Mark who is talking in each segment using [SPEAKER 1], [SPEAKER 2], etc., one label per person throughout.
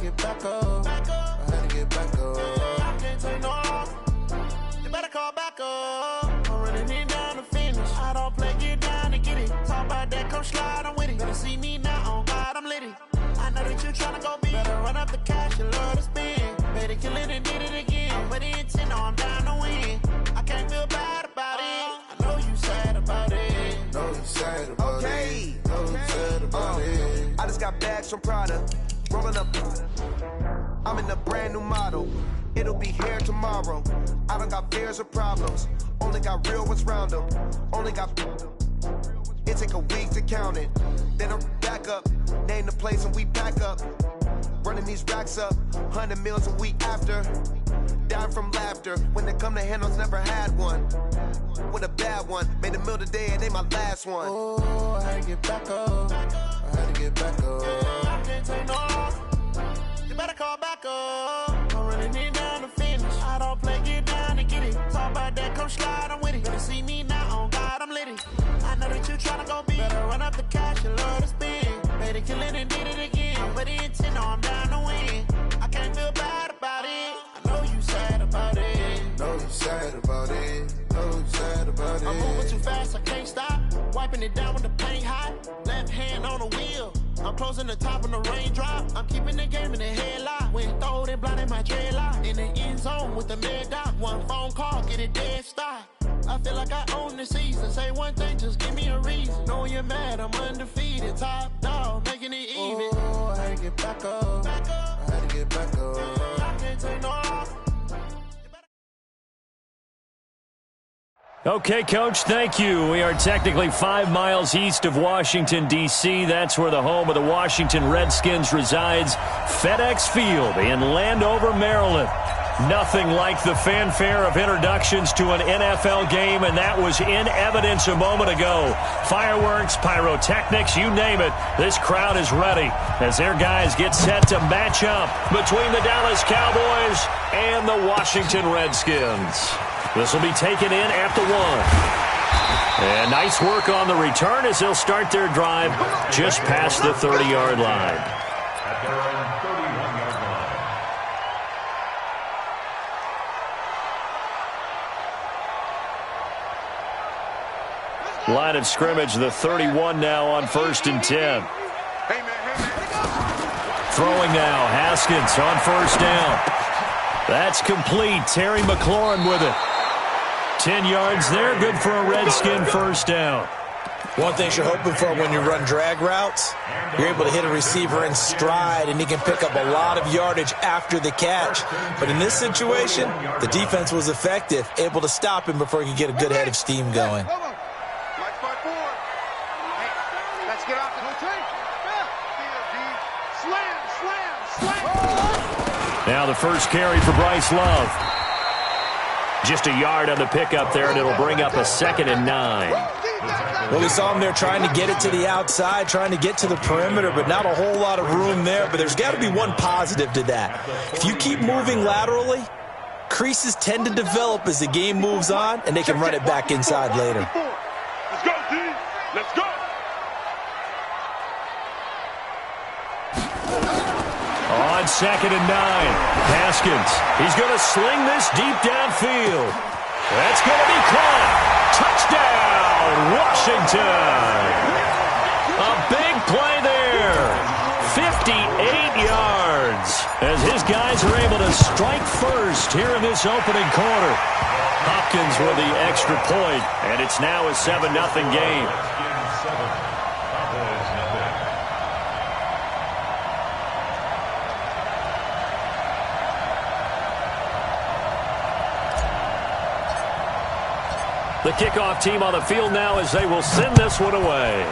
[SPEAKER 1] get back up. I had to get back up. I can't take no loss. You better call back up. I'm running it down to finish. I don't play, get down to get it. Talk about that, come slide, I'm with it. Better see me now, on God, I'm litty. I know that you tryna go big. Better run up the cash, you love to spend. Better kill it and did it again. But the intent, no, I'm down to win. I can't feel bad about it. I know you sad about it.
[SPEAKER 2] Know you sad about it. Know you sad about it. I just got bags from Prada. Rolling up. I'm in a brand new model. It'll be here tomorrow. I don't got fears or problems. Only got real ones round them. Only got. It take a week to count it. Then I'm back up. Name the place and we pack up. Running these racks up. 100 meals a week after. Dying from laughter. When it come to handles, never had one. With a bad one. Made a meal today and they my last one.
[SPEAKER 1] Oh, I had to get back up. I had to get back up. I can't take no loss. You better call back up. I'm running it down to finish. I don't play, get down to get it. Talk about that, come slide, I'm with it. Better see me now, on God, I'm litty. I know that you tryna go big. Better run up the cash, you love to spend. Better kill it and did it again. But the intent, no, I'm down to win. I can't feel bad about it. I know you sad about it.
[SPEAKER 2] Know you sad about it. Know you sad about it.
[SPEAKER 1] I'm moving too fast, I can't stop. Wiping it down with the paint hot. Left hand on the wheel. I'm closing the top on the raindrop. I'm keeping the game in the headlock. When throwed and blinded my dreadlock. In the end zone with the mad dot. One phone call, get it dead stop. I feel like I own the season. Say one thing, just give me a reason. Knowing you're mad, I'm undefeated. Top dog, making it even. Oh, I had to get back up. I had to get back up. I can't take no loss.
[SPEAKER 3] Okay, Coach, thank you. We are technically 5 miles east of Washington, D.C. That's where the home of the Washington Redskins resides, FedEx Field in Landover, Maryland. Nothing like the fanfare of introductions to an NFL game, and that was in evidence a moment ago. Fireworks, pyrotechnics, you name it. This crowd is ready as their guys get set to match up between the Dallas Cowboys and the Washington Redskins. This will be taken in at the 1. And nice work on the return as they'll start their drive just past the 30-yard line.
[SPEAKER 4] At their own 31-yard line.
[SPEAKER 3] Line of scrimmage, the 31 now on 1st and 10. Throwing now, Haskins on 1st down. That's complete. Terry McLaurin with it. 10 yards there, good for a Redskin 1st down.
[SPEAKER 5] One thing you're hoping for when you run drag routes, you're able to hit a receiver in stride, and he can pick up a lot of yardage after the catch. But in this situation, the defense was effective, able to stop him before he could get a good head of steam going.
[SPEAKER 3] Now the first carry for Bryce Love. Just a yard on the pickup there, and it'll bring up a 2nd and 9.
[SPEAKER 5] Well, we saw him there trying to get it to the outside, trying to get to the perimeter, but not a whole lot of room there. But there's got to be one positive to that. If you keep moving laterally, creases tend to develop as the game moves on, and they can run it back inside later.
[SPEAKER 6] Let's go, D. Let's go.
[SPEAKER 3] On 2nd and 9, Haskins. He's going to sling this deep downfield. That's going to be caught. Touchdown, Washington. A big play there. 58 yards as his guys are able to strike first here in this opening quarter. Hopkins with the extra point, and it's now a 7-0 game. The kickoff team on the field now as they will send this one away.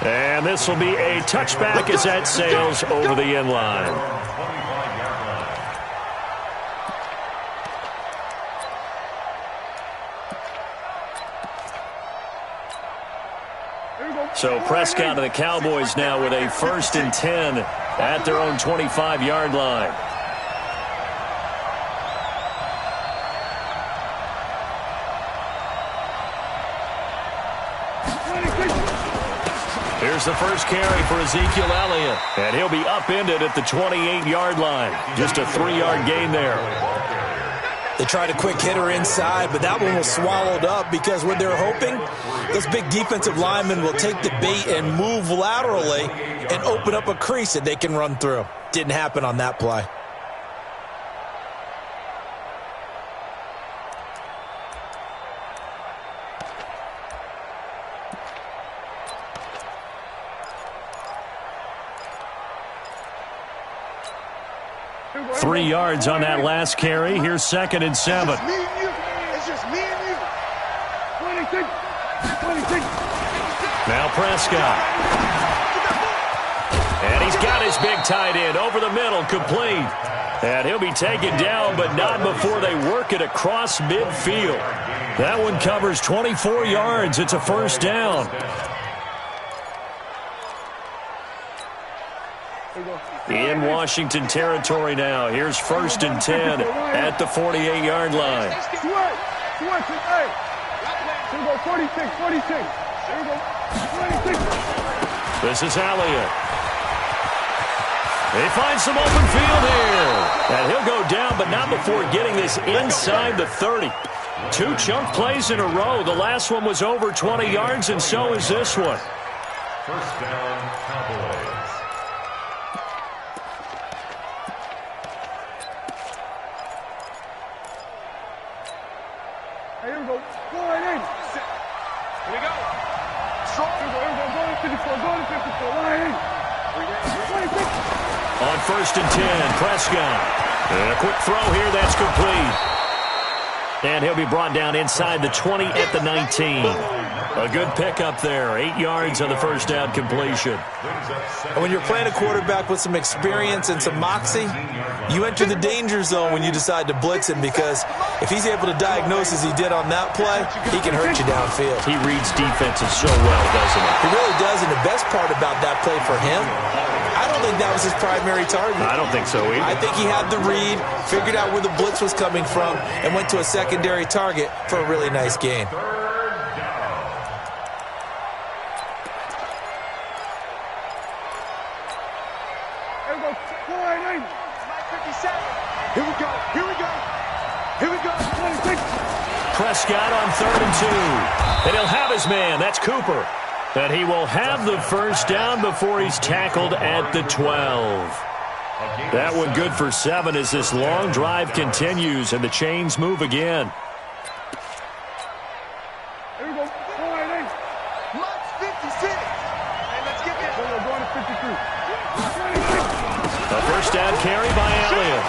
[SPEAKER 3] And this will be a touchback as that sails over the end line. So Prescott and the Cowboys now with a 1st and 10 at their own 25-yard line. Here's the first carry for Ezekiel Elliott, and he'll be upended at the 28-yard line. Just a 3-yard gain there.
[SPEAKER 5] They tried a quick hitter inside, but that one was swallowed up because what they're hoping, this big defensive lineman will take the bait and move laterally and open up a crease that they can run through. Didn't happen on that play.
[SPEAKER 3] Three yards on that last carry. Here's 2nd and 7.
[SPEAKER 6] It's just me and you. 26.
[SPEAKER 3] Now Prescott. And he's got his big tight end over the middle, complete. And he'll be taken down, but not before they work it across midfield. That one covers 24 yards. It's a first down. In Washington territory now. Here's 1st and 10 at the 48-yard line. This is Elliott. They find some open field here. And he'll go down, but not before getting this inside the 30. 2 chunk plays in a row. The last one was over 20 yards, and so is this one.
[SPEAKER 4] First down, Cowboys.
[SPEAKER 6] Here we go. Go ahead. Here we go. Strong. Here we go. Go to 54. Go to 54. Line. 26.
[SPEAKER 3] On 1st and 10, Prescott. And a quick throw here. That's complete. And he'll be brought down inside the 20 at the 19. A good pickup there. 8 yards on the first down completion.
[SPEAKER 5] And when you're playing a quarterback with some experience and some moxie, you enter the danger zone when you decide to blitz him, because if he's able to diagnose as he did on that play, he can hurt you downfield.
[SPEAKER 3] He reads defenses so well, doesn't he?
[SPEAKER 5] He really does, and the best part about that play for him, I don't think that was his primary target.
[SPEAKER 3] I don't think so either.
[SPEAKER 5] I think he had the read, figured out where the blitz was coming from, and went to a secondary target for a really nice gain.
[SPEAKER 6] Here we go. Here we go. Here we go. 26.
[SPEAKER 3] Prescott on 3rd and 2. And he'll have his man. That's Cooper. And he will have the first down before he's tackled at the 12. That one good for 7 as this long drive continues and the chains move again.
[SPEAKER 6] Here we go. 4-8. Max 56. Hey, let's get this. We're going to 53. 26.
[SPEAKER 3] A first down carry by Elliott.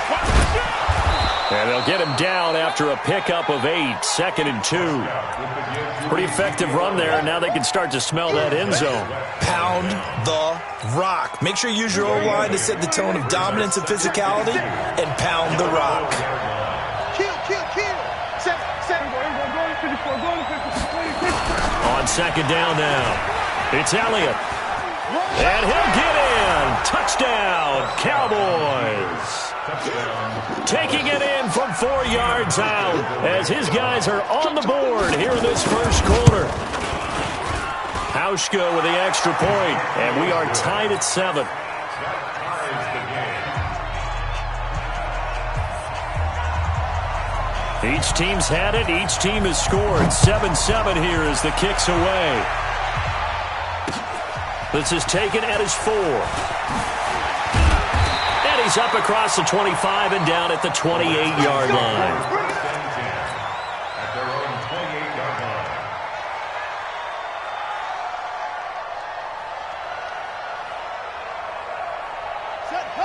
[SPEAKER 3] And they'll get him down after a pickup of 8. 2nd and 2. Pretty effective run there, and now they can start to smell that end zone.
[SPEAKER 5] Pound the rock. Make sure you use your O-line to set the tone of dominance and physicality, and pound the rock.
[SPEAKER 6] Kill.
[SPEAKER 3] On 2nd down now, it's Elliott. And he'll get in. Touchdown, Cowboys. Taking it in from 4 yards out as his guys are on the board here in this first quarter. Hauschka with the extra point, and we are tied at 7. Each team's had it. Each team has scored. 7-7 here as the kick's away. This is taken at his 4. And he's up across the 25 and down at the 28-yard line.
[SPEAKER 4] At their own 28-yard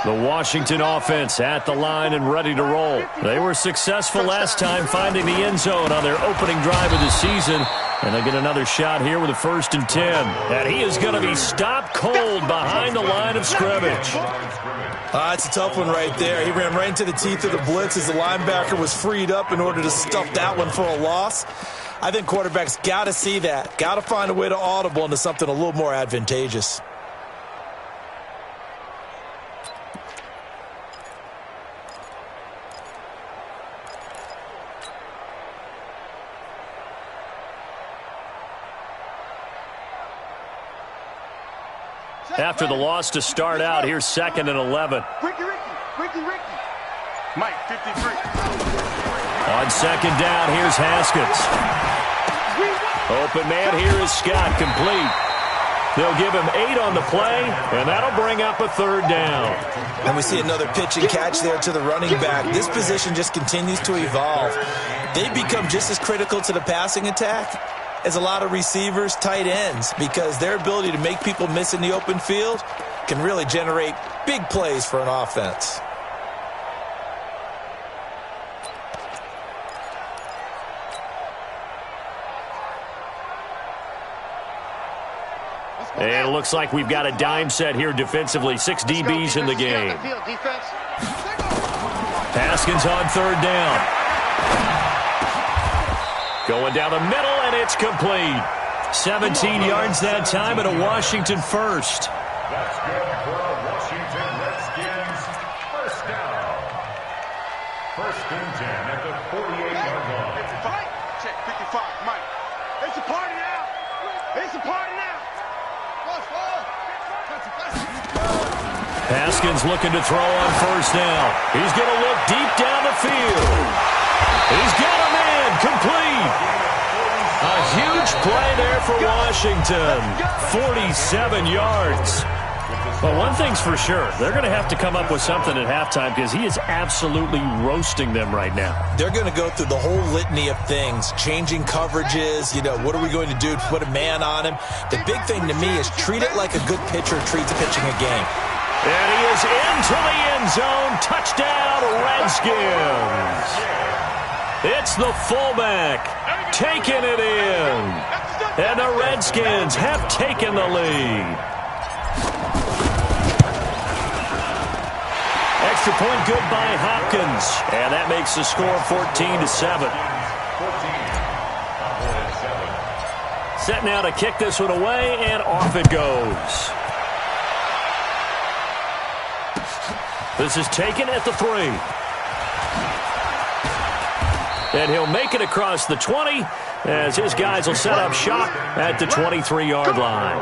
[SPEAKER 4] line.
[SPEAKER 3] The Washington offense at the line and ready to roll. They were successful last time finding the end zone on their opening drive of the season. And they get another shot here with a 1st and 10. And he is going to be stopped cold behind the line of scrimmage.
[SPEAKER 5] It's a tough one right there. He ran right into the teeth of the blitz as the linebacker was freed up in order to stuff that one for a loss. I think quarterbacks got to see that. Got to find a way to audible into something a little more advantageous.
[SPEAKER 3] after the loss to start out. Here's 2nd and 11.
[SPEAKER 6] Ricky. Mike, 53.
[SPEAKER 3] On 2nd down, here's Haskins. Open man here is Scott, complete. They'll give him 8 on the play, and that'll bring up a 3rd down.
[SPEAKER 5] And we see another pitch and catch there to the running back. This position just continues to evolve. They become just as critical to the passing attack as a lot of receivers, tight ends, because their ability to make people miss in the open field can really generate big plays for an offense.
[SPEAKER 3] And it looks like we've got a dime set here defensively. 6 DBs in the game. Haskins on 3rd down. Going down the middle, and it's complete. 17 yards that time, and a Washington first.
[SPEAKER 4] That's good for a Washington Redskins first down. 1st and 10 at the 48-yard line.
[SPEAKER 6] 55. Check 55. Mike. It's a party now. It's a party now.
[SPEAKER 3] Haskins looking to throw on 1st down. He's going to look deep down the field. He's got a man complete. A huge play there for Washington. 47 yards. But one thing's for sure, they're going to have to come up with something at halftime because he is absolutely roasting them right now.
[SPEAKER 5] They're going to go through the whole litany of things, changing coverages, what are we going to do to put a man on him? The big thing to me is treat it like a good pitcher treats pitching a game.
[SPEAKER 3] And he is into the end zone. Touchdown, Redskins. It's the fullback taking it in. And the Redskins have taken the lead. Extra point good by Hopkins. And that makes the score 14-7. Set now to kick this one away, and off it goes. This is taken at the 3. And he'll make it across the 20 as his guys will set up shop at the 23-yard line.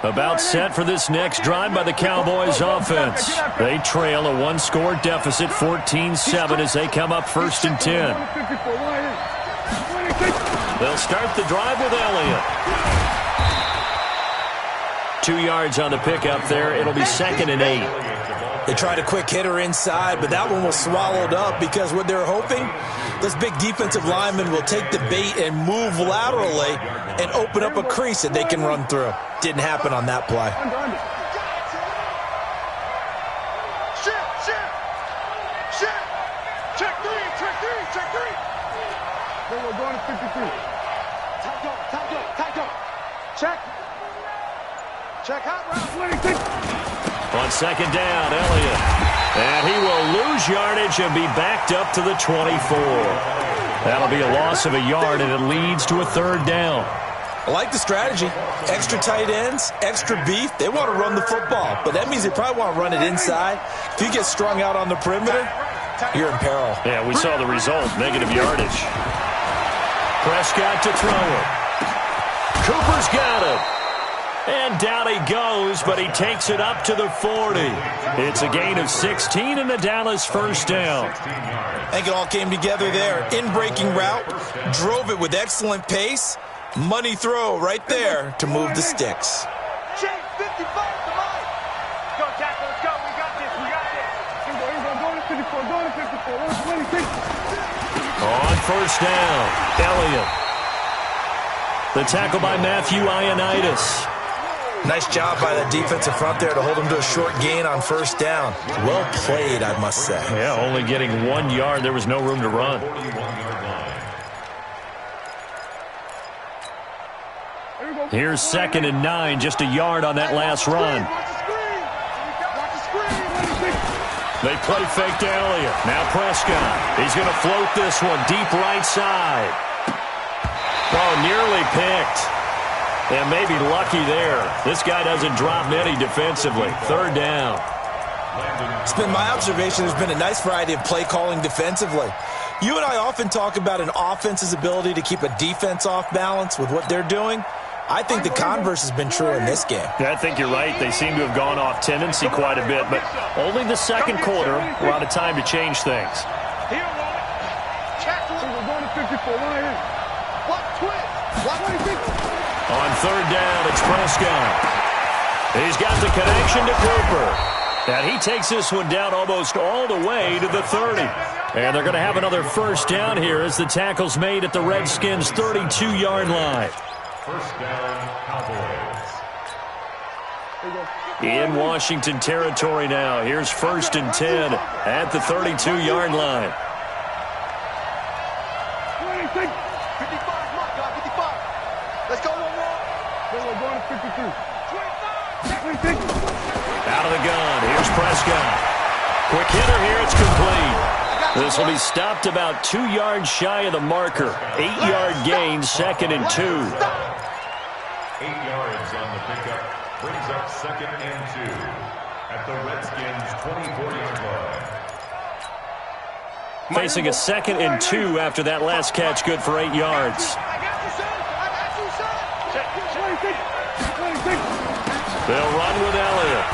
[SPEAKER 3] About set for this next drive by the Cowboys offense. They trail a 1-score deficit, 14-7, as they come up 1st and 10. They'll start the drive with Elliott. 2 yards on the pickup there. It'll be 2nd and 8.
[SPEAKER 5] They tried a quick hitter inside, but that one was swallowed up because what they're hoping, this big defensive lineman will take the bait and move laterally and open up a crease that they can run through. Didn't happen on that play.
[SPEAKER 6] Check 3. Then we're going to 53. Tight go. Check hot route.
[SPEAKER 3] On 2nd down, Elliott. And he will lose yardage and be backed up to the 24. That'll be a loss of a yard, and it leads to a 3rd down.
[SPEAKER 5] I like the strategy. Extra tight ends, extra beef. They want to run the football, but that means they probably want to run it inside. If you get strung out on the perimeter, you're in peril.
[SPEAKER 3] Yeah, we saw the result, negative yardage. Prescott to throw it. Cooper's got it. And down he goes, but he takes it up to the 40. It's a gain of 16 and the Dallas 1st down.
[SPEAKER 5] I think it all came together there. In-breaking route, drove it with excellent pace. Money throw right there to move the sticks.
[SPEAKER 6] Check 55 to Mike. Go, Jack, let's go. We got this. Go to 54.
[SPEAKER 3] On 1st down, Elliott. The tackle by Matthew Ioannidis.
[SPEAKER 5] Nice job by the defensive front there to hold him to a short gain on 1st down. Well played, I must say.
[SPEAKER 3] Yeah, only getting 1 yard. There was no room to run. Here's 2nd and 9, just a yard on that last run. They play fake to Elliott. Now Prescott. He's going to float this one deep right side. Oh, nearly picked. And maybe lucky there. This guy doesn't drop many defensively. 3rd down.
[SPEAKER 5] It's been my observation there's been a nice variety of play calling defensively. You and I often talk about an offense's ability to keep a defense off balance with what they're doing. I think the converse has been true in this game.
[SPEAKER 3] Yeah, I think you're right. They seem to have gone off tendency quite a bit, but only the second quarter, a lot of time to change things.
[SPEAKER 6] We're going to 54.
[SPEAKER 3] On third down, it's Prescott. He's got the connection to Cooper. And he takes this one down almost all the way to the 30. And they're going to have another first down here as the tackle's made at the Redskins' 32-yard line.
[SPEAKER 4] First down, Cowboys.
[SPEAKER 3] In Washington territory now. Here's 1st and 10 at the 32-yard line.
[SPEAKER 6] 55, 55. Let's go one more. We're going to 52. 26.
[SPEAKER 3] Out of the gun. Here's Prescott. Quick hitter here. It's complete. This will be stopped about 2 yards shy of the marker. 8-yard gain, 2nd and 2.
[SPEAKER 4] 8 yards on the pickup. Brings up 2nd and 2 at the Redskins' 24-yard line.
[SPEAKER 3] Facing a 2nd and 2 after that last catch, good for 8 yards. They'll run with Elliott.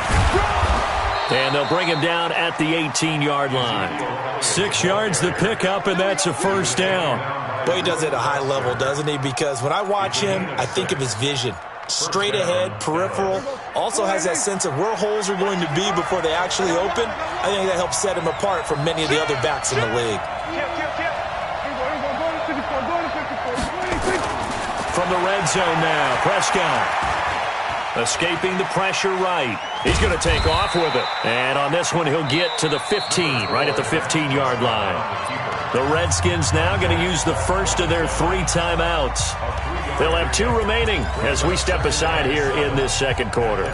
[SPEAKER 3] And they'll bring him down at the 18-yard line. 6 yards the pickup, and that's a first down.
[SPEAKER 5] Well, he does it at a high level, doesn't he? Because when I watch him, I think of his vision. Straight ahead, peripheral. Also has that sense of where holes are going to be before they actually open. I think that helps set him apart from many of the other backs in the league.
[SPEAKER 3] From the red zone now, Prescott. Escaping the pressure right. He's going to take off with it. And on this one, he'll get to the 15, right at the 15-yard line. The Redskins now going to use the first of their 3 timeouts. They'll have 2 remaining as we step aside here in this second quarter.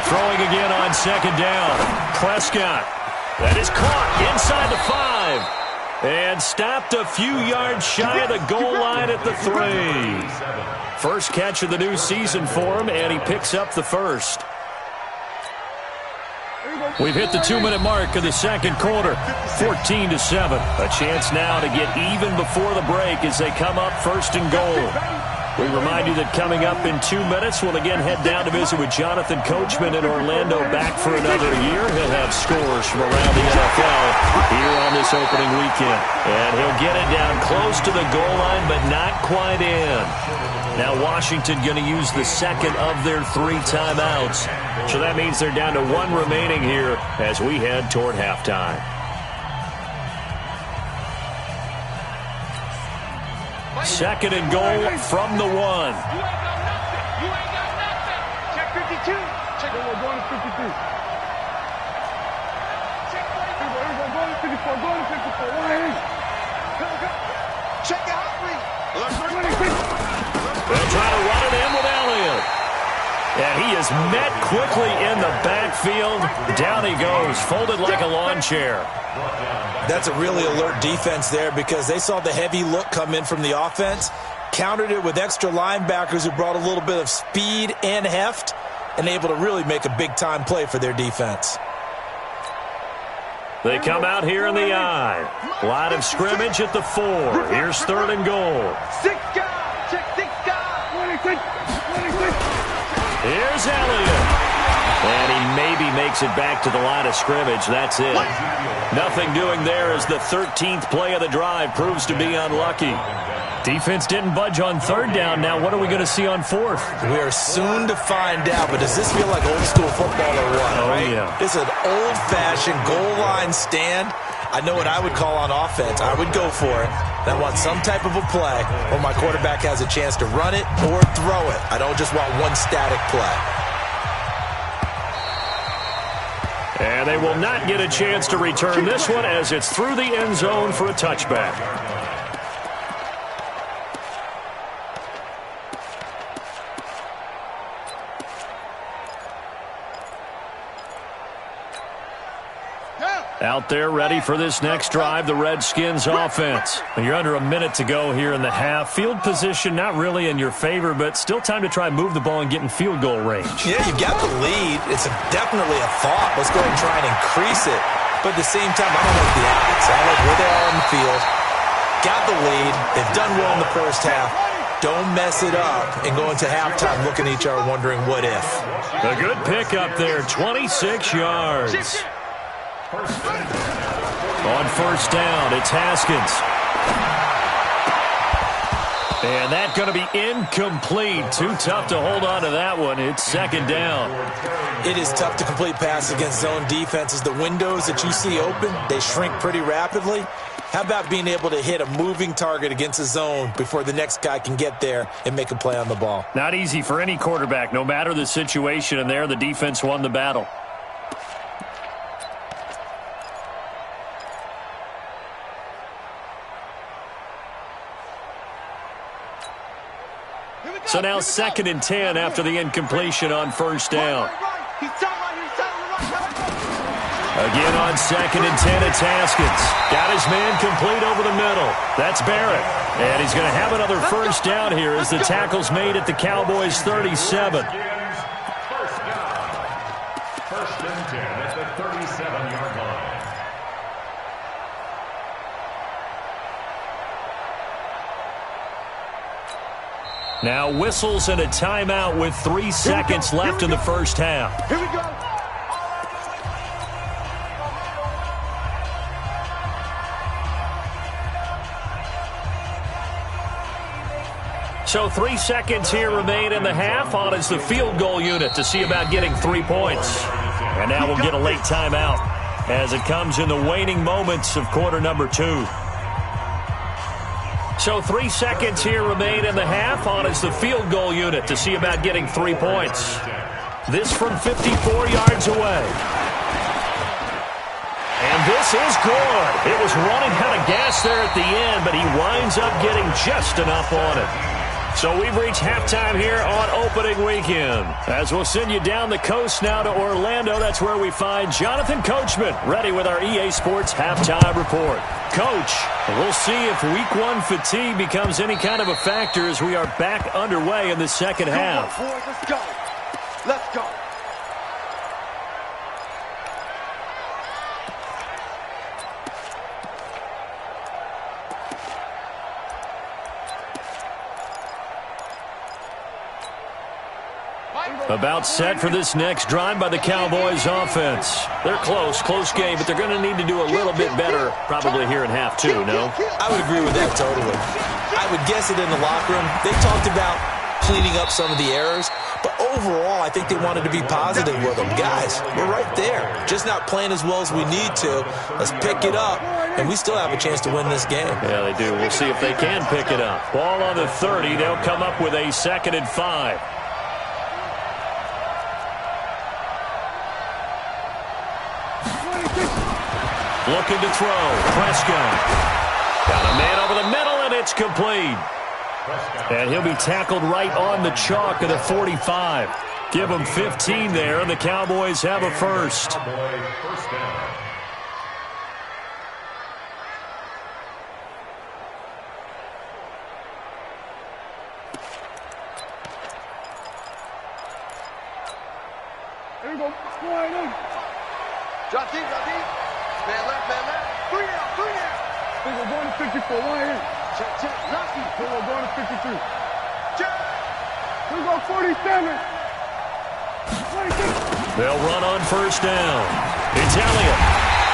[SPEAKER 3] Throwing again on second down. Prescott. That is caught inside the 5. And stopped a few yards shy of the goal line at the 3. First catch of the new season for him, and he picks up the first. We've hit the 2-minute mark of the second quarter, 14-7. A chance now to get even before the break as they come up 1st and goal. We remind you that coming up in 2 minutes, we'll again head down to visit with Jonathan Coachman in Orlando, back for another year. He'll have scores from around the NFL here on this opening weekend. And he'll get it down close to the goal line, but not quite in. Now Washington going to use the second of their 3 timeouts. So that means they're down to 1 remaining here as we head toward halftime. Second and goal from the 1.
[SPEAKER 6] You ain't got nothing. Check 52. Check. We're going to 52. Check 44. We're going to 54. Going to 54. Check the hot read.
[SPEAKER 3] They'll try to run it in with Elliott. And he is met quickly in the backfield. Down he goes, folded like a lawn chair.
[SPEAKER 5] That's a really alert defense there because they saw the heavy look come in from the offense, countered it with extra linebackers who brought a little bit of speed and heft, and able to really make a big-time play for their defense.
[SPEAKER 3] They come out here in the I. Line of scrimmage at the 4. Here's 3rd and goal.
[SPEAKER 6] 6 guys. Check 6 guys. 26.
[SPEAKER 3] Here's Elliott. And he maybe makes it back to the line of scrimmage. That's it. Nothing doing there as the 13th play of the drive proves to be unlucky. Defense didn't budge on 3rd down. Now what are we going to see on 4th?
[SPEAKER 5] We are soon to find out, but does this feel like old school football or what?
[SPEAKER 3] Oh,
[SPEAKER 5] right?
[SPEAKER 3] Yeah.
[SPEAKER 5] It's an old-fashioned goal line stand. I know what I would call on offense. I would go for it. I want some type of a play where my quarterback has a chance to run it or throw it. I don't just want one static play.
[SPEAKER 3] And they will not get a chance to return this one as it's through the end zone for a touchback. Out there ready for this next drive, the Redskins offense. And you're under a minute to go here in the half. Field position not really in your favor, but still time to try and move the ball and get in field goal range.
[SPEAKER 5] Yeah, you've got the lead. It's definitely a thought. Let's go ahead and try and increase it. But at the same time, I don't like the odds. I like where they are on the field. Got the lead. They've done well in the first half. Don't mess it up and go into halftime looking at each other wondering what if.
[SPEAKER 3] A good pickup there, 26 yards. On first down, it's Haskins. And that's going to be incomplete. Too tough to hold on to that one. It's second down.
[SPEAKER 5] It is tough to complete passes against zone defenses. The windows that you see open, they shrink pretty rapidly. How about being able to hit a moving target against a zone before the next guy can get there and make a play on the ball?
[SPEAKER 3] Not easy for any quarterback, no matter the situation. And there, the defense won the battle. So now 2nd and 10 after the incompletion on first down. Again on 2nd and 10, it's Haskins. Got his man complete over the middle. That's Barrett. And he's going to have another first down here as the tackle's made at the Cowboys' 37.
[SPEAKER 4] First and 10 at the 37-yard line.
[SPEAKER 3] Now whistles and a timeout with 3 seconds left in the first half.
[SPEAKER 6] Here we go.
[SPEAKER 3] So 3 seconds here remain in the half. On is the field goal unit to see about getting 3 points. And now we'll get a late timeout as it comes in the waning moments of quarter number 2. So 3 seconds here remain in the half. On is the field goal unit to see about getting 3 points. This from 54 yards away. And this is good. It was running out of gas there at the end, but he winds up getting just enough on it. So we've reached halftime here on opening weekend. As we'll send you down the coast now to Orlando, that's where we find Jonathan Coachman ready with our EA Sports halftime report. Coach, we'll see if week 1 fatigue becomes any kind of a factor as we are back underway in the second half.
[SPEAKER 6] Come on, boys, let's go. Let's go.
[SPEAKER 3] About set for this next drive by the Cowboys offense. They're close game, but they're going to need to do a little bit better probably here in half 2, no?
[SPEAKER 5] I would agree with that totally. I would guess it in the locker room. They talked about cleaning up some of the errors, but overall I think they wanted to be positive with them. Guys, we're right there. Just not playing as well as we need to. Let's pick it up, and we still have a chance to win this game.
[SPEAKER 3] Yeah, they do. We'll see if they can pick it up. Ball on the 30. They'll come up with a 2nd and 5. Looking to throw. Prescott. Got a man over the middle, and it's complete. And he'll be tackled right on the chalk of the 45. Give him 15 there, and the Cowboys have a first.
[SPEAKER 4] First down.
[SPEAKER 6] Here we go. Slide in. Drop deep. Man left. 3 out. Here we go, going to 54. Line in. Check. Lucky. Here we go, going to 53. Check. Here we go, 47. 26.
[SPEAKER 3] They'll run on first down. It's Elliott.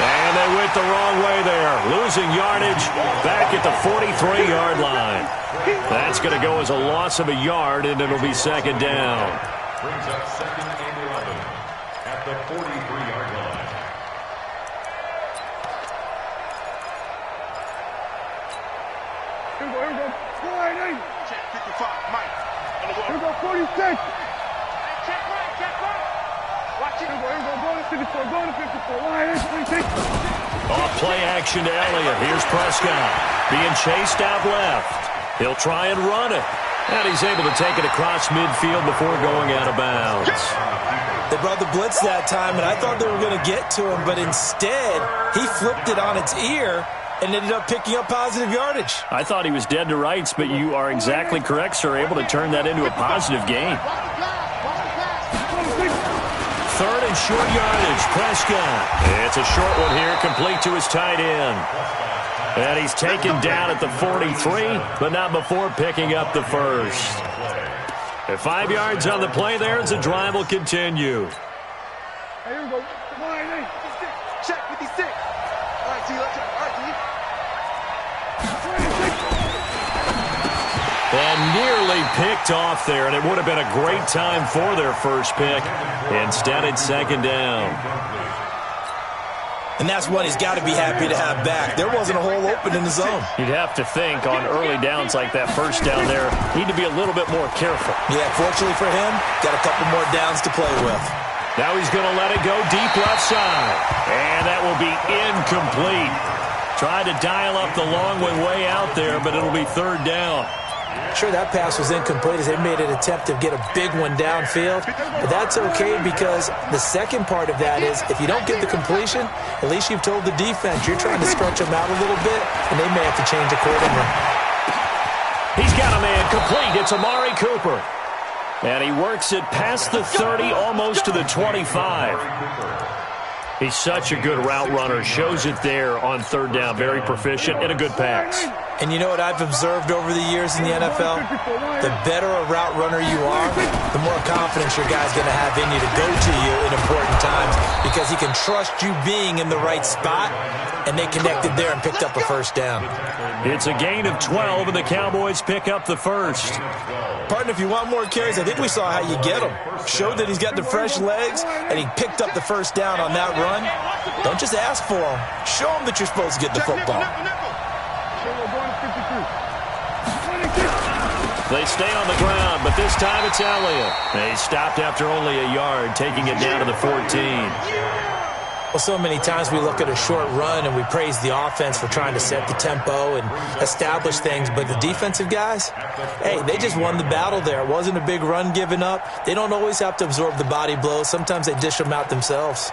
[SPEAKER 3] And they went the wrong way there. Losing yardage back at the 43-yard line. That's going to go as a loss of a yard, and it'll be second down.
[SPEAKER 4] Brings up 2nd and 11 at the 43-yard line.
[SPEAKER 6] Here we go. Slide in.
[SPEAKER 1] Check 55, Mike.
[SPEAKER 6] Here we go, 46.
[SPEAKER 1] Check right. Watch it.
[SPEAKER 6] Here we go, going to 54. Going to 54. Line in. 26.
[SPEAKER 3] Off play action to Elliott. Here's Prescott being chased out left. He'll try and run it. And he's able to take it across midfield before going out of bounds.
[SPEAKER 5] They brought the blitz that time, and I thought they were going to get to him, but instead, he flipped it on its ear and ended up picking up positive yardage.
[SPEAKER 3] I thought he was dead to rights, but you are exactly correct, sir. Able to turn that into a positive gain. 3rd and short yardage. Prescott. It's a short one here, complete to his tight end. And he's taken down at the 43, but not before picking up the first. At 5 yards on the play there as the drive will continue.
[SPEAKER 6] Hey, here we go. Come on, hey. Check 56. All right, T, let's check. All right, T.
[SPEAKER 3] And nearly picked off there, and it would have been a great time for their first pick. Instead, it's 2nd down.
[SPEAKER 5] And that's one he's got to be happy to have back. There wasn't a hole open in the zone.
[SPEAKER 3] You'd have to think on early downs like that first down there, need to be a little bit more careful.
[SPEAKER 5] Yeah, fortunately for him, got a couple more downs to play with.
[SPEAKER 3] Now he's going to let it go deep left side. And that will be incomplete. Tried to dial up the long one way out there, but it'll be 3rd down.
[SPEAKER 5] Sure, that pass was incomplete as they made an attempt to get a big one downfield, but that's okay because the second part of that is if you don't get the completion, at least you've told the defense you're trying to stretch them out a little bit, and they may have to change accordingly.
[SPEAKER 3] He's got a man complete. It's Amari Cooper. And he works it past the 30, almost to the 25. He's such a good route runner. Shows it there on 3rd down. Very proficient and a good pass.
[SPEAKER 5] And you know what I've observed over the years in the NFL? The better a route runner you are, the more confidence your guy's going to have in you to go to you in important times because he can trust you being in the right spot, and they connected there and picked up a first down.
[SPEAKER 3] It's a gain of 12, and the Cowboys pick up the first.
[SPEAKER 5] Partner, if you want more carries, I think we saw how you get him. Showed that he's got the fresh legs, and he picked up the first down on that run. Don't just ask for him. Show him that you're supposed to get the football.
[SPEAKER 3] They stay on the ground, but this time it's Elliott. They stopped after only a yard, taking it down to the 14.
[SPEAKER 5] Well, so many times we look at a short run and we praise the offense for trying to set the tempo and establish things, but the defensive guys, hey, they just won the battle there. It wasn't a big run given up. They don't always have to absorb the body blows. Sometimes they dish them out themselves.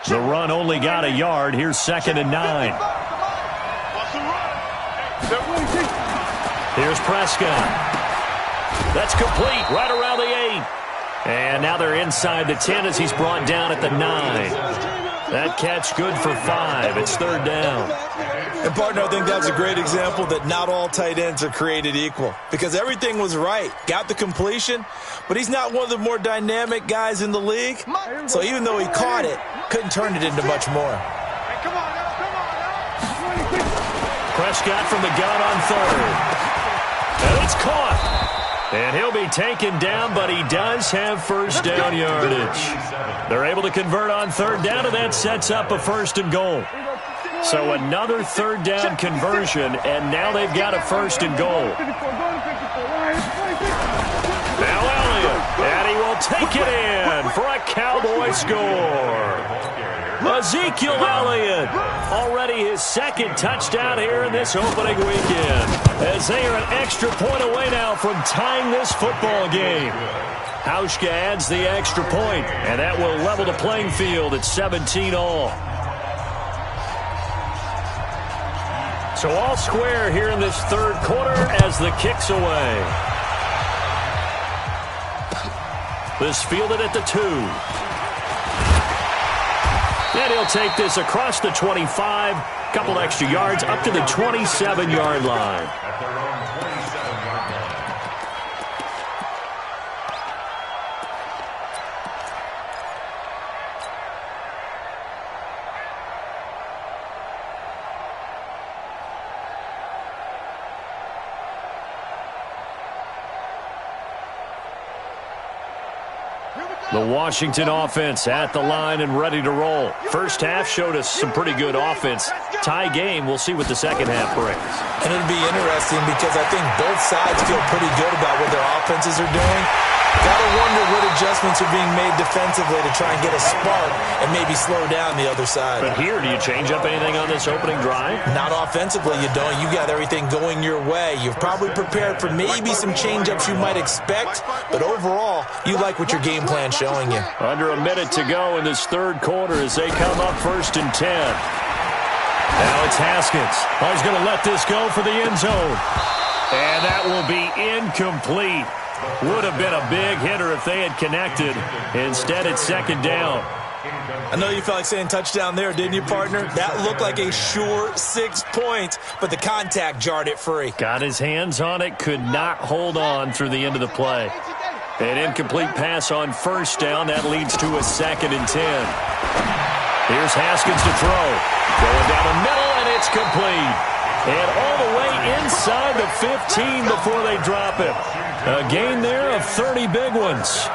[SPEAKER 3] The run only got a yard. Here's 2nd and 9. Here's Prescott. That's complete right around the 8. And now they're inside the 10 as he's brought down at the 9. That catch good for 5. It's 3rd down.
[SPEAKER 5] And, partner, I think that's a great example that not all tight ends are created equal because everything was right. Got the completion, but he's not one of the more dynamic guys in the league. So even though he caught it, couldn't turn it into much more.
[SPEAKER 3] Prescott from the gun on 3rd. And it's caught. And he'll be taken down, but he does have first down yardage. They're able to convert on 3rd down, and that sets up a 1st and goal. So another 3rd down conversion, and now they've got a 1st and goal. Now Elliott, and he will take it in for a Cowboy score. Ezekiel Elliott, already his 2nd touchdown here in this opening weekend, as they are an extra point away now from tying this football game. Hauschka adds the extra point, and that will level the playing field at 17 all. So all square here in this 3rd quarter as the kick's away. This fielded at the 2. And he'll take this across the 25, couple extra yards up to the 27-yard line. The Washington offense at the line and ready to roll. First half showed us some pretty good offense. Tie game, we'll see what the second half brings.
[SPEAKER 5] And it'll be interesting because I think both sides feel pretty good about what their offenses are doing. Gotta wonder what adjustments are being made defensively to try and get a spark and maybe slow down the other side.
[SPEAKER 3] But here, do you change up anything on this opening drive?
[SPEAKER 5] Not offensively, you don't. You got everything going your way. You've probably prepared for maybe some change-ups you might expect, but overall, you like what your game plan's showing you.
[SPEAKER 3] Under a minute to go in this third quarter as they come up 1st and 10. Now it's Haskins. Oh, he's going to let this go for the end zone. And that will be incomplete. Would have been a big hitter if they had connected. Instead, it's 2nd down.
[SPEAKER 5] I know you felt like saying touchdown there, didn't you, partner? That looked like a sure 6 points, but the contact jarred it free.
[SPEAKER 3] Got his hands on it, could not hold on through the end of the play. An incomplete pass on 1st down. That leads to a 2nd and 10. Here's Haskins to throw. Going down the middle, and it's complete. And all the way inside the 15 before they drop it. A gain there of 30 big ones.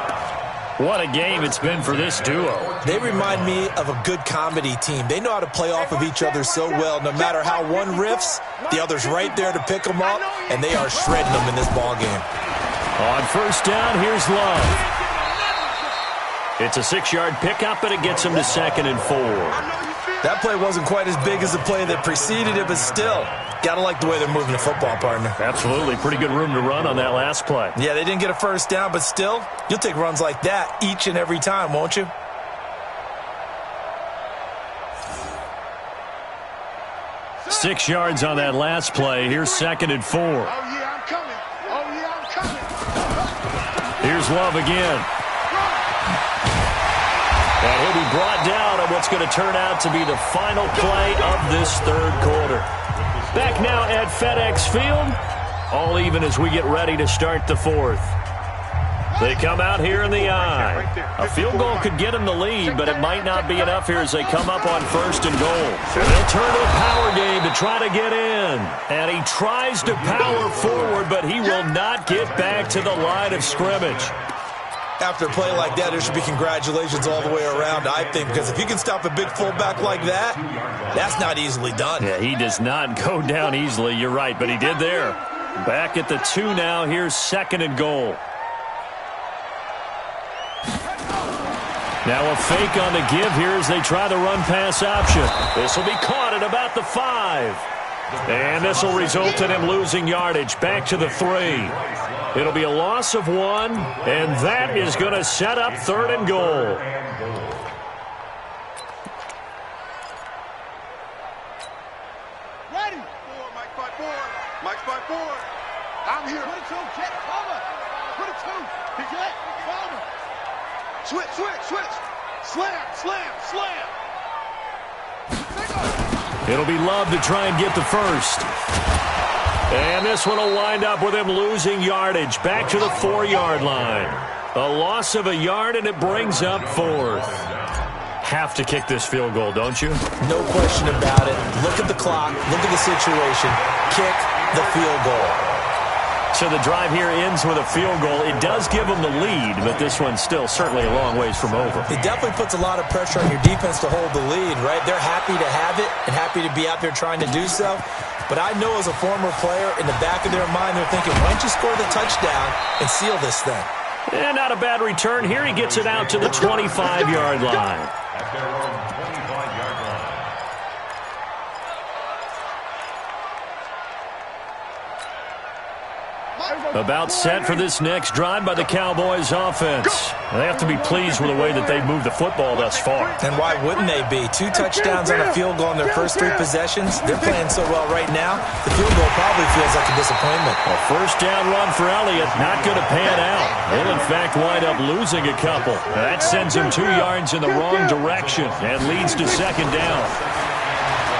[SPEAKER 3] What a game it's been for this duo.
[SPEAKER 5] They remind me of a good comedy team. They know how to play off of each other so well. No matter how one riffs, the other's right there to pick them up, and they are shredding them in this ballgame.
[SPEAKER 3] On 1st down, here's Love. It's a 6-yard pickup, and it gets him to 2nd and 4.
[SPEAKER 5] That play wasn't quite as big as the play that preceded it, but still, got to like the way they're moving the football, partner.
[SPEAKER 3] Absolutely. Pretty good room to run on that last play.
[SPEAKER 5] Yeah, they didn't get a 1st down, but still, you'll take runs like that each and every time, won't you?
[SPEAKER 3] Six yards on that last play. Here's 2nd and 4.
[SPEAKER 6] Oh, yeah, I'm coming. Oh, yeah, I'm coming.
[SPEAKER 3] Here's Love again. And he'll be brought down on what's going to turn out to be the final play of this third quarter. Back now at FedEx Field. All even as we get ready to start the fourth. They come out here in the eye. A field goal could get them the lead, but it might not be enough here as they come up on 1st and goal. And they'll turn to a power game to try to get in. And he tries to power forward, but he will not get back to the line of scrimmage.
[SPEAKER 5] After a play like that, there should be congratulations all the way around, I think, because if you can stop a big fullback like that, that's not easily done.
[SPEAKER 3] Yeah, he does not go down easily. You're right, but he did there. Back at the 2 now. Here's 2nd and goal. Now a fake on the give here as they try the run-pass option. This will be caught at about the 5. And this will result in him losing yardage. Back to the 3. It'll be a loss of 1, and that is going to set up 3rd and goal.
[SPEAKER 6] Ready. Forward, Mike, by 4. Mike's by 4. I'm here. Put it to him, Jet. Cover. Put it to him. Jet. Cover. Switch, switch, switch. Slam, slam, slam.
[SPEAKER 3] It'll be Love to try and get the first. And this one will wind up with him losing yardage. Back to the 4-yard line. A loss of a yard, and it brings up 4th. Have to kick this field goal, don't you?
[SPEAKER 5] No question about it. Look at the clock. Look at the situation. Kick the field goal.
[SPEAKER 3] So the drive here ends with a field goal. It does give them the lead, but this one's still certainly a long ways from over.
[SPEAKER 5] It definitely puts a lot of pressure on your defense to hold the lead, right? They're happy to have it and happy to be out there trying to do so. But I know as a former player, in the back of their mind, they're thinking, why don't you score the touchdown and seal this thing?
[SPEAKER 3] And not a bad return here. He gets it out to the 25-yard line. About set for this next drive by the Cowboys offense. They have to be pleased with the way that they've moved the football thus far.
[SPEAKER 5] And why wouldn't they be? 2 touchdowns on a field goal in their first 3 possessions. They're playing so well right now, the field goal probably feels like a disappointment.
[SPEAKER 3] A 1st down run for Elliott, not going to pan out. He'll, in fact, wind up losing a couple. That sends him 2 yards in the wrong direction and leads to 2nd down.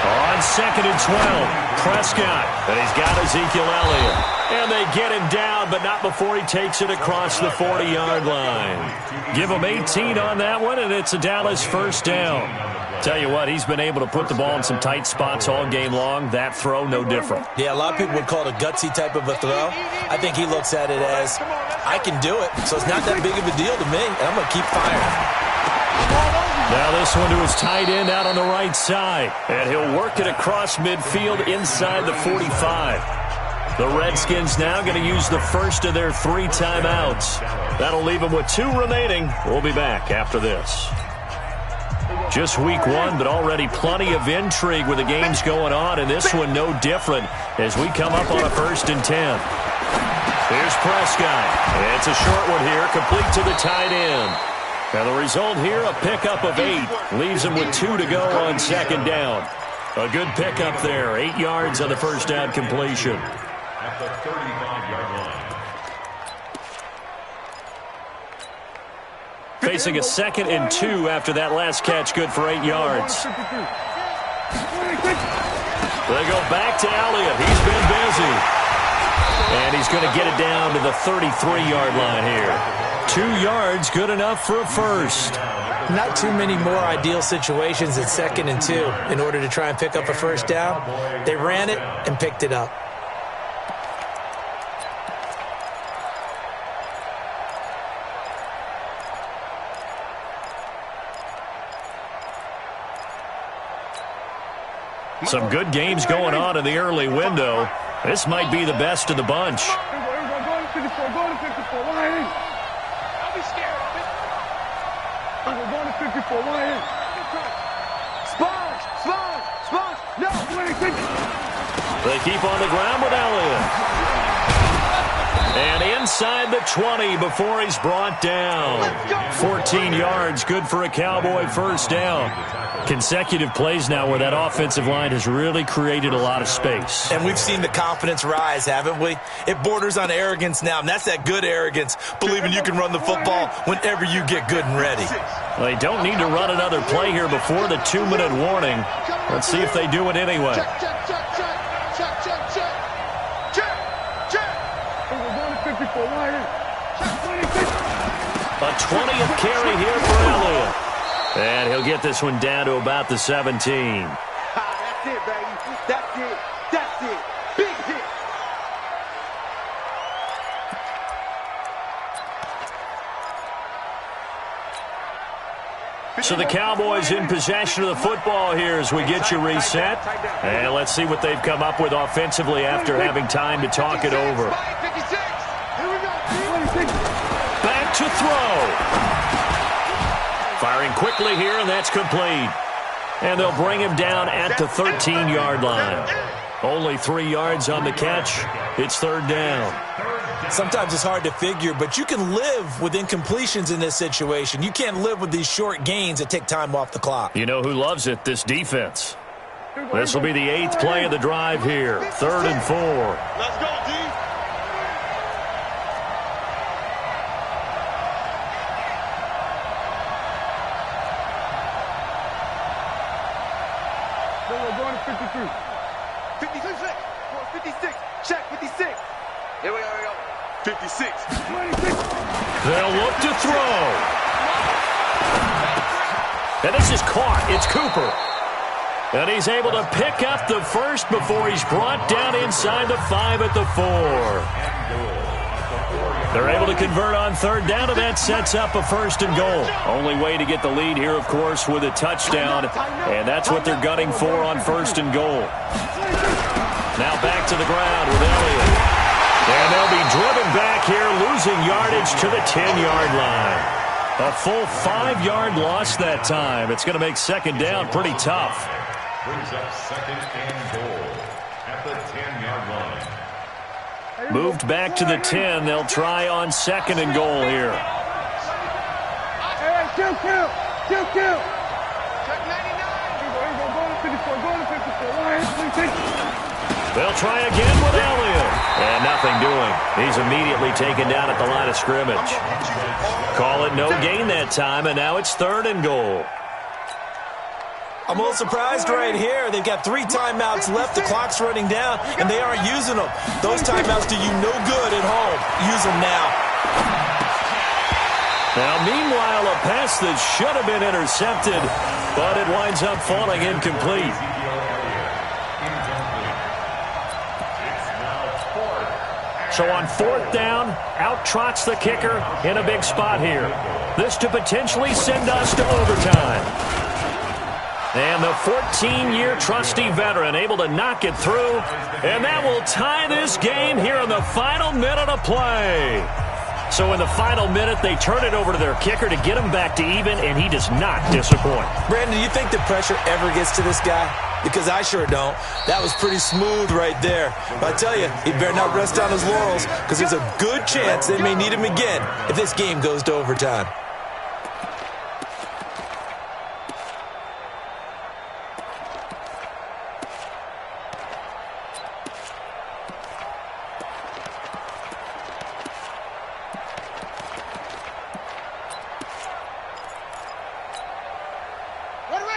[SPEAKER 3] On 2nd and 12, Prescott, and he's got Ezekiel Elliott. And they get him down, but not before he takes it across the 40-yard line. Give him 18 on that one, and it's a Dallas 1st down. Tell you what, he's been able to put the ball in some tight spots all game long. That throw, no different.
[SPEAKER 5] Yeah, a lot of people would call it a gutsy type of a throw. I think he looks at it as, I can do it, so it's not that big of a deal to me, and I'm going to keep firing.
[SPEAKER 3] Now this one to his tight end out on the right side. And he'll work it across midfield inside the 45. The Redskins now going to use the first of their 3 timeouts. That'll leave him with 2 remaining. We'll be back after this. Just week 1, but already plenty of intrigue with the games going on, and this one no different as we come up on a 1st and 10. Here's Prescott. It's a short one here, complete to the tight end. And the result here, a pickup of 8. Leaves him with 2 to go on 2nd down. A good pickup there, 8 yards on the 1st down completion.
[SPEAKER 4] At the 35-yard line.
[SPEAKER 3] Facing a 2nd and 2 after that last catch, good for 8 yards. They go back to Elliott. He's been busy. And he's going to get it down to the 33-yard line here. 2 yards, good enough for a first.
[SPEAKER 5] Not too many more ideal situations at 2nd and 2 in order to try and pick up a 1st down. They ran it and picked it up.
[SPEAKER 3] Some good games going on in the early window. This might be the best of the bunch. They keep on the ground with Elliott. And inside the 20 before he's brought down. 14 yards, good for a Cowboy 1st down. Consecutive plays now where that offensive line has really created a lot of space.
[SPEAKER 5] And we've seen the confidence rise, haven't we? It borders on arrogance now, and that's that good arrogance, believing you can run the football whenever you get good and ready.
[SPEAKER 3] They don't need to run another play here before the 2-minute warning. Let's see if they do it anyway. A 20th carry here for Elliott. And he'll get this one down to about the 17.
[SPEAKER 6] That's it, baby. That's it. That's it. Big hit.
[SPEAKER 3] So the Cowboys in possession of the football here as we get you reset. And let's see what they've come up with offensively after having time to talk it over. Back to throw. Firing quickly here, and that's complete. And they'll bring him down at the 13-yard line. Only 3 yards on the catch. It's 3rd down.
[SPEAKER 5] Sometimes it's hard to figure, but you can live with incompletions in this situation. You can't live with these short gains that take time off the clock.
[SPEAKER 3] You know who loves it? This defense. This will be the 8th play of the drive here. 3rd and 4.
[SPEAKER 6] Let's go, D. We're going to 53. 56. 56. Check 56. Here we go. 56. 26.
[SPEAKER 3] They'll look to throw. And this is caught. It's Cooper. And he's able to pick up the first before he's brought down inside the 5 at the 4. They're able to convert on 3rd down, and that sets up a 1st and goal. Only way to get the lead here, of course, with a touchdown. And that's what they're gunning for on 1st and goal. Now back to the ground with Elliott. And they'll be driven back here, losing yardage to the 10-yard line. A full 5-yard loss that time. It's going to make 2nd down pretty tough.
[SPEAKER 4] Brings up 2nd and goal at the 10-yard line.
[SPEAKER 3] Moved back to the 10. They'll try on 2nd and goal here.
[SPEAKER 6] Hey, kill. Check 99.
[SPEAKER 3] They'll try again with Elliott. And nothing doing. He's immediately taken down at the line of scrimmage. Call it no gain that time, and now it's 3rd and goal.
[SPEAKER 5] I'm a little surprised right here. They've got 3 timeouts left. The clock's running down, and they aren't using them. Those timeouts do you no good at home. Use them now.
[SPEAKER 3] Now, meanwhile, a pass that should have been intercepted, but it winds up falling incomplete. So on 4th down, out trots the kicker in a big spot here. This to potentially send us to overtime. And the 14-year trusty veteran able to knock it through. And that will tie this game here in the final minute of play. So in the final minute, they turn it over to their kicker to get him back to even, and he does not disappoint.
[SPEAKER 5] Brandon, do you think the pressure ever gets to this guy? Because I sure don't. That was pretty smooth right there. But I tell you, he better not rest on his laurels, because there's a good chance they may need him again if this game goes to overtime.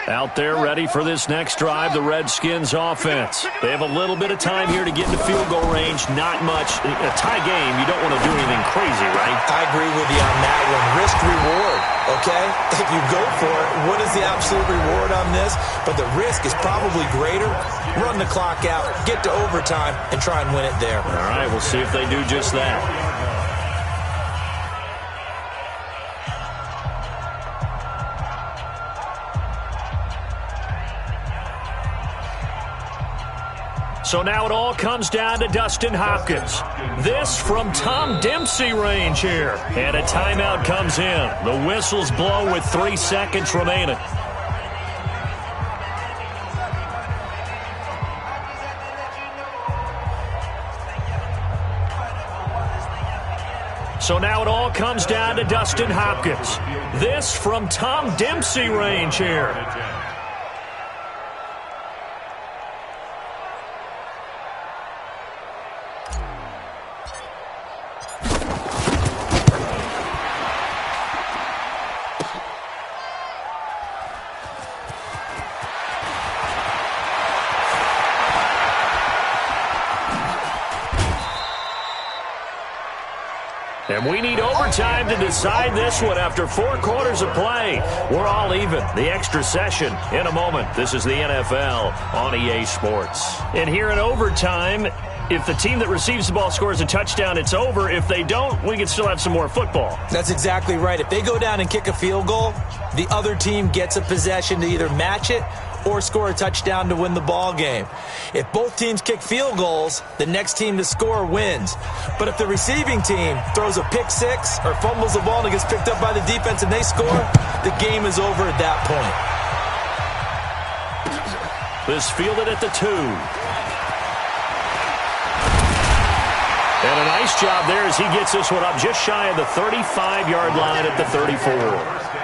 [SPEAKER 3] Out there ready for this next drive, the Redskins offense. They have a little bit of time here to get into field goal range. Not much. In a tie game, you don't want to do anything crazy, right?
[SPEAKER 5] I agree with you on that one. Risk-reward, okay? If you go for it, what is the absolute reward on this? But the risk is probably greater. Run the clock out, get to overtime, and try and win it there.
[SPEAKER 3] All right, we'll see if they do just that. So now it all comes down to Dustin Hopkins. This from Tom Dempsey range here. And a timeout comes in. The whistles blow with 3 seconds remaining. So now it all comes down to Dustin Hopkins. This from Tom Dempsey range here. And we need overtime to decide this one after 4 quarters of play. We're all even. The extra session in a moment. This is the NFL on EA Sports. And here in overtime, if the team that receives the ball scores a touchdown, it's over. If they don't, we can still have some more football.
[SPEAKER 5] That's exactly right. If they go down and kick a field goal, the other team gets a possession to either match it or score a touchdown to win the ball game. If both teams kick field goals, the next team to score wins. But if the receiving team throws a pick six or fumbles the ball and it gets picked up by the defense and they score, the game is over at that point.
[SPEAKER 3] This fielded at the 2. And a nice job there as he gets this one up just shy of the 35-yard line at the 34.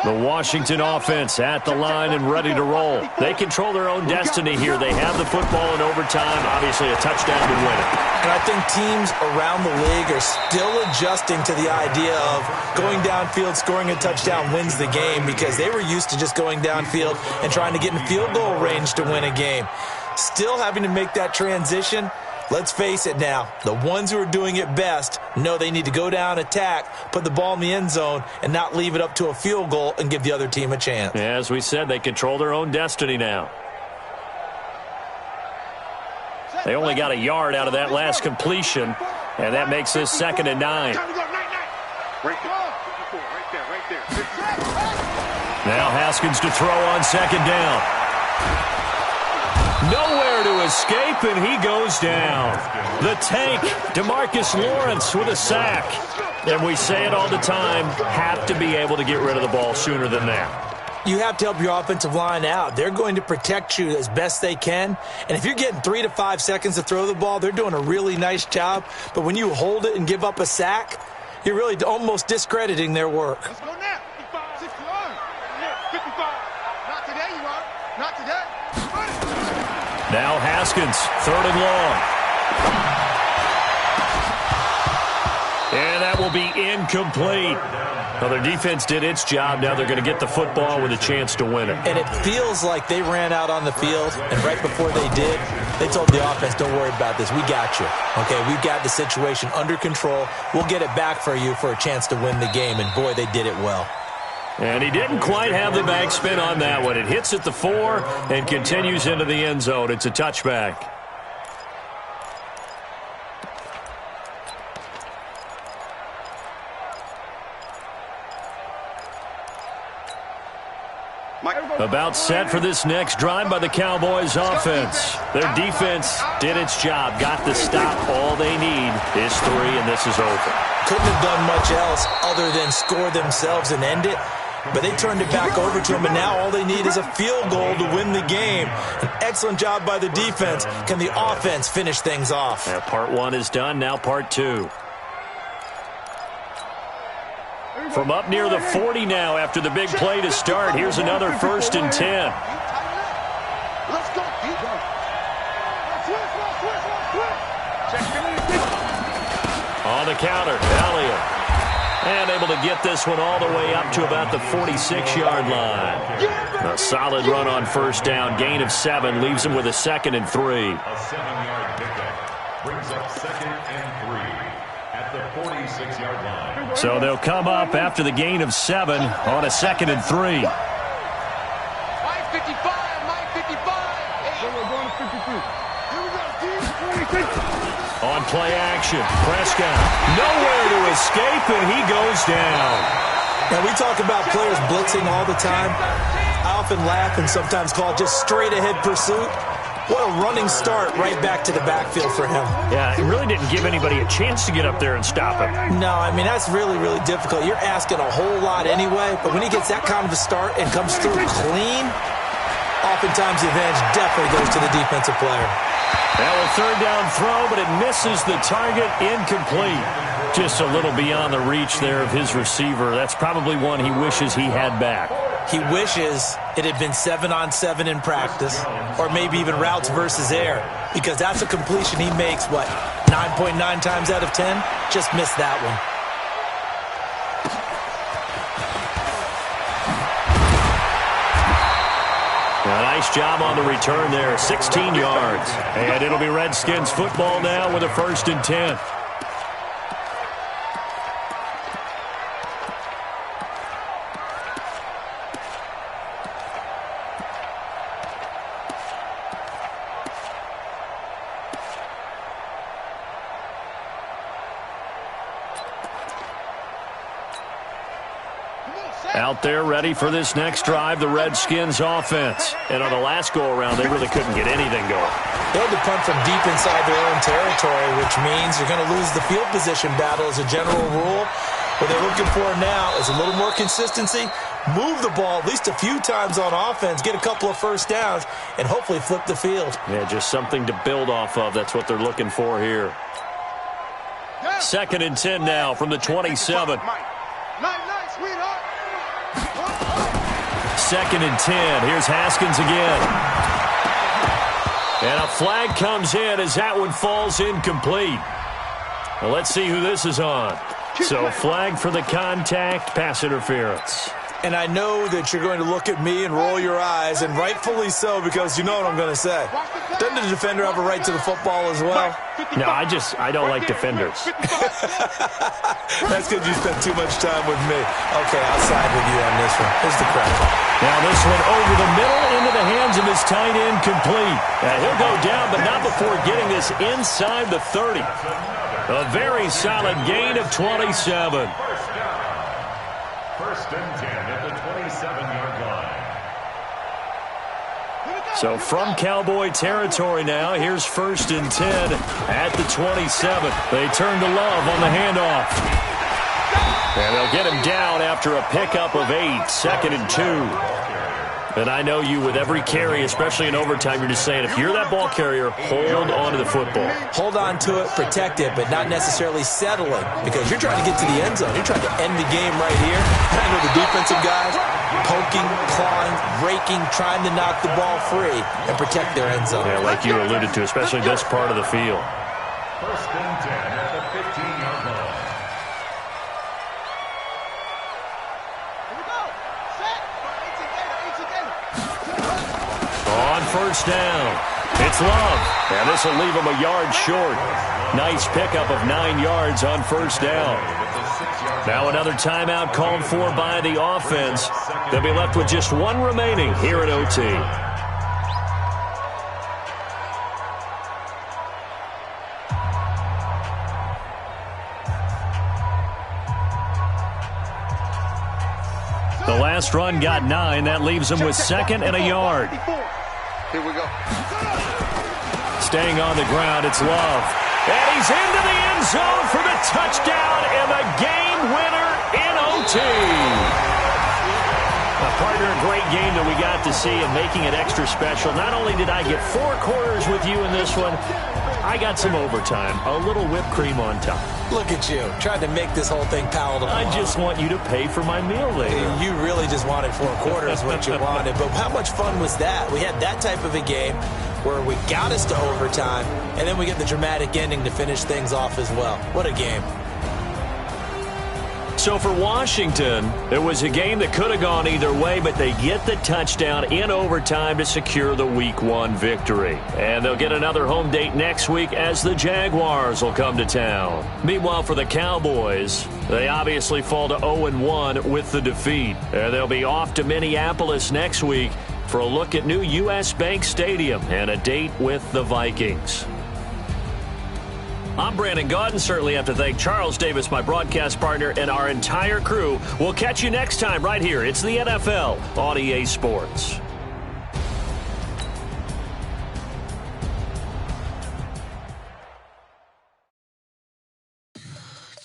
[SPEAKER 3] The Washington offense at the line and ready to roll. They control their own destiny here. They have the football in overtime. Obviously, a touchdown to win it.
[SPEAKER 5] And I think teams around the league are still adjusting to the idea of going downfield, scoring a touchdown wins the game, because they were used to just going downfield and trying to get in field goal range to win a game. Still having to make that transition. Let's face it now, the ones who are doing it best know they need to go down, attack, put the ball in the end zone, and not leave it up to a field goal and give the other team a chance.
[SPEAKER 3] Yeah, as we said, they control their own destiny now. They only got a yard out of that last completion, and that makes this 2nd and 9. Now Haskins to throw on 2nd down. Nowhere to escape, and he goes down. The tank, DeMarcus Lawrence with a sack. And we say it all the time, have to be able to get rid of the ball sooner than that.
[SPEAKER 5] You have to help your offensive line out. They're going to protect you as best they can. And if you're getting 3 to 5 seconds to throw the ball, they're doing a really nice job. But when you hold it and give up a sack, you're really almost discrediting their work.
[SPEAKER 6] Let's go now. 55, 61. 55. Not today, you are. Not today.
[SPEAKER 3] Now Haskins, 3rd and long. And that will be incomplete. Well, their defense did its job. Now they're going to get the football with a chance to win it.
[SPEAKER 5] And it feels like they ran out on the field, and right before they did, they told the offense, don't worry about this. We got you. Okay, we've got the situation under control. We'll get it back for you for a chance to win the game. And, boy, they did it well.
[SPEAKER 3] And he didn't quite have the backspin on that one. It hits at the 4 and continues into the end zone. It's a touchback. About set for this next drive by the Cowboys offense. Their defense did its job, got the stop. All they need is 3, and this is over.
[SPEAKER 5] Couldn't have done much else other than score themselves and end it. But they turned it back over to him, and now all they need is a field goal to win the game. An excellent job by the defense. Can the offense finish things off?
[SPEAKER 3] Yeah, part 1 is done, now part 2. From up near the 40 now after the big play to start. Here's another 1st and 10. On the counter, Elliott. And able to get this one all the way up to about the 46-yard line. A solid run on 1st down. Gain of 7 leaves him with a 2nd and 3.
[SPEAKER 4] A 7-yard pickup brings up 2nd and 3 at the 46-yard line.
[SPEAKER 3] So they'll come up after the gain of 7 on a 2nd and 3.
[SPEAKER 6] 55, 55. We're going to 53. Here we go,
[SPEAKER 3] On play action, Prescott nowhere to escape, and he goes down.
[SPEAKER 5] Now, we talk about players blitzing all the time. I often laugh and sometimes call it just straight-ahead pursuit. What a running start right back to the backfield for him.
[SPEAKER 3] Yeah, it really didn't give anybody a chance to get up there and stop him.
[SPEAKER 5] No, I mean, that's really, really difficult. You're asking a whole lot anyway, but when he gets that kind of a start and comes through clean, oftentimes the advantage definitely goes to the defensive player.
[SPEAKER 3] Now a 3rd down throw, but it misses the target, incomplete. Just a little beyond the reach there of his receiver. That's probably one he wishes he had back.
[SPEAKER 5] He wishes it had been 7-on-7 in practice, or maybe even routes versus air, because that's a completion he makes, 9.9 times out of 10? Just missed that one.
[SPEAKER 3] A nice job on the return there, 16 yards. And it'll be Redskins football now with a 1st and 10. Out there ready for this next drive, the Redskins offense. And on the last go-around, they really couldn't get anything going.
[SPEAKER 5] They had to punt from deep inside their own territory, which means you're going to lose the field position battle as a general rule. What they're looking for now is a little more consistency, move the ball at least a few times on offense, get a couple of 1st downs, and hopefully flip the field.
[SPEAKER 3] Yeah, just something to build off of. That's what they're looking for here. 2nd and 10 now from the 27. 2nd and 10. Here's Haskins again. And a flag comes in as that one falls incomplete. Well, let's see who this is on. So flag for the contact, pass interference.
[SPEAKER 5] And I know that you're going to look at me and roll your eyes, and rightfully so, because you know what I'm going to say. Doesn't the defender have a right to the football as well?
[SPEAKER 3] No, I don't like defenders.
[SPEAKER 5] That's because you spent too much time with me. Okay, I'll side with you on this one. Here's the crowd.
[SPEAKER 3] Now this one over the middle into the hands of his tight end, complete. He'll go down, but not before getting this inside the 30. A very solid gain of 27.
[SPEAKER 4] 1st and 10 at the 27-yard line.
[SPEAKER 3] So from Cowboy territory now, here's 1st and 10 at the 27. They turn to Love on the handoff. And they'll get him down after a pickup of 8, 2nd and 2. And I know you, with every carry, especially in overtime, you're just saying, if you're that ball carrier, hold on to the football.
[SPEAKER 5] Hold on to it, protect it, but not necessarily settling, because you're trying to get to the end zone. You're trying to end the game right here. I know the defensive guys poking, clawing, raking, trying to knock the ball free and protect their end zone.
[SPEAKER 3] Yeah, like you alluded to, especially this part of the field.
[SPEAKER 4] 1st and 10 at the 15-yard line.
[SPEAKER 3] On 1st down, it's Love. And this will leave him a yard short. Nice pickup of 9 yards on 1st down. Now another timeout called for by the offense. They'll be left with just one remaining here at OT. The last run got 9. That leaves him with 2nd and a yard.
[SPEAKER 6] Here we go.
[SPEAKER 3] Staying on the ground, it's Love. And he's into the end zone for the touchdown and the game winner in OT. Partner, a great game that we got to see and making it extra special. Not only did I get 4 quarters with you in this one, I got some overtime, a little whipped cream on top.
[SPEAKER 5] Look at you, trying to make this whole thing palatable.
[SPEAKER 3] I just want you to pay for my meal later.
[SPEAKER 5] You really just wanted 4 quarters, what you wanted. But how much fun was that? We had that type of a game where we got us to overtime, and then we get the dramatic ending to finish things off as well. What a game.
[SPEAKER 3] So for Washington, it was a game that could have gone either way, but they get the touchdown in overtime to secure the Week 1 victory. And they'll get another home date next week as the Jaguars will come to town. Meanwhile, for the Cowboys, they obviously fall to 0-1 with the defeat. And they'll be off to Minneapolis next week for a look at new U.S. Bank Stadium and a date with the Vikings. I'm Brandon Gaudin. Certainly have to thank Charles Davis, my broadcast partner, and our entire crew. We'll catch you next time right here. It's the NFL on EA Sports.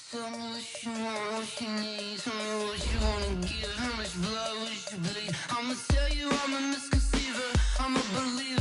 [SPEAKER 7] Tell me what you want, what you need. Tell me what you wanna give. How much blood would you bleed? I'ma tell you I'm a misconceiver. I'm a believer.